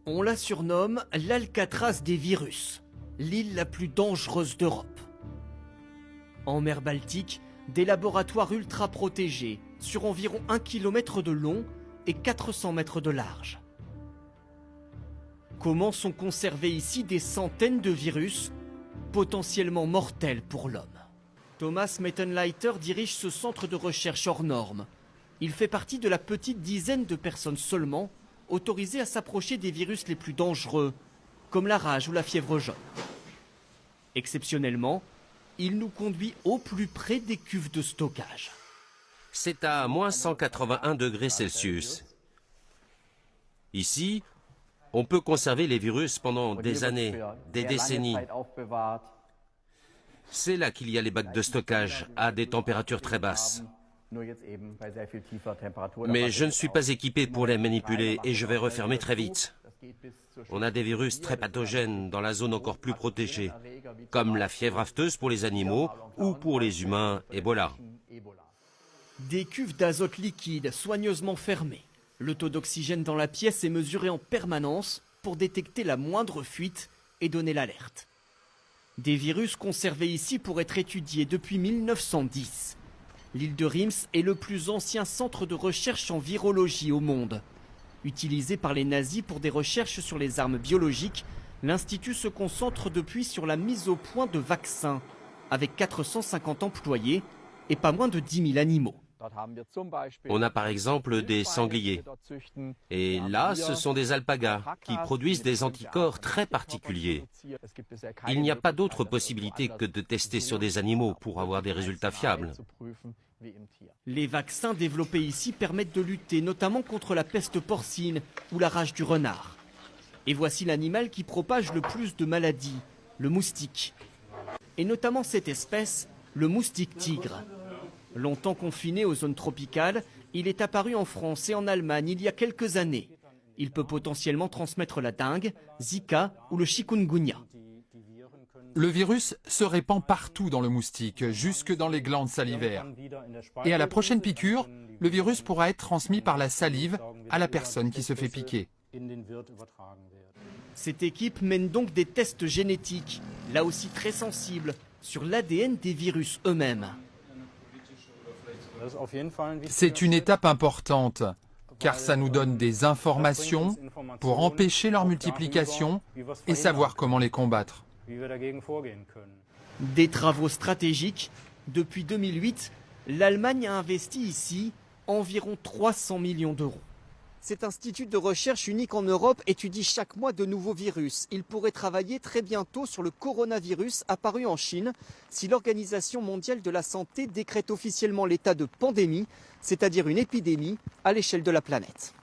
On la surnomme l'Alcatraz des virus, l'île la plus dangereuse d'Europe. En mer Baltique, des laboratoires ultra protégés sur environ 1 km de long et 400 mètres de large. Comment sont conservés ici des centaines de virus potentiellement mortels pour l'homme? Thomas Mettenleiter dirige ce centre de recherche hors norme. Il fait partie de la petite dizaine de personnes seulement autorisées à s'approcher des virus les plus dangereux, comme la rage ou la fièvre jaune. Exceptionnellement, il nous conduit au plus près des cuves de stockage. C'est à moins 181 degrés Celsius. Ici, on peut conserver les virus pendant des années, des décennies. C'est là qu'il y a les bacs de stockage, à des températures très basses. Mais je ne suis pas équipé pour les manipuler et je vais refermer très vite. On a des virus très pathogènes dans la zone encore plus protégée, comme la fièvre afteuse pour les animaux ou pour les humains, Ebola. Des cuves d'azote liquide soigneusement fermées. Le taux d'oxygène dans la pièce est mesuré en permanence pour détecter la moindre fuite et donner l'alerte. Des virus conservés ici pour être étudiés depuis 1910. L'île de Reims est le plus ancien centre de recherche en virologie au monde. Utilisé par les nazis pour des recherches sur les armes biologiques, l'Institut se concentre depuis sur la mise au point de vaccins, avec 450 employés et pas moins de 10 000 animaux. On a par exemple des sangliers. Et là, ce sont des alpagas qui produisent des anticorps très particuliers. Il n'y a pas d'autre possibilité que de tester sur des animaux pour avoir des résultats fiables. Les vaccins développés ici permettent de lutter notamment contre la peste porcine ou la rage du renard. Et voici l'animal qui propage le plus de maladies, le moustique. Et notamment cette espèce, le moustique tigre. Longtemps confiné aux zones tropicales, il est apparu en France et en Allemagne il y a quelques années. Il peut potentiellement transmettre la dengue, Zika ou le chikungunya. Le virus se répand partout dans le moustique, jusque dans les glandes salivaires. Et à la prochaine piqûre, le virus pourra être transmis par la salive à la personne qui se fait piquer. Cette équipe mène donc des tests génétiques, là aussi très sensibles, sur l'ADN des virus eux-mêmes. C'est une étape importante, car ça nous donne des informations pour empêcher leur multiplication et savoir comment les combattre. Des travaux stratégiques. Depuis 2008, l'Allemagne a investi ici environ 300 millions d'euros. Cet institut de recherche unique en Europe étudie chaque mois de nouveaux virus. Il pourrait travailler très bientôt sur le coronavirus apparu en Chine si l'Organisation mondiale de la santé décrète officiellement l'état de pandémie, c'est-à-dire une épidémie à l'échelle de la planète.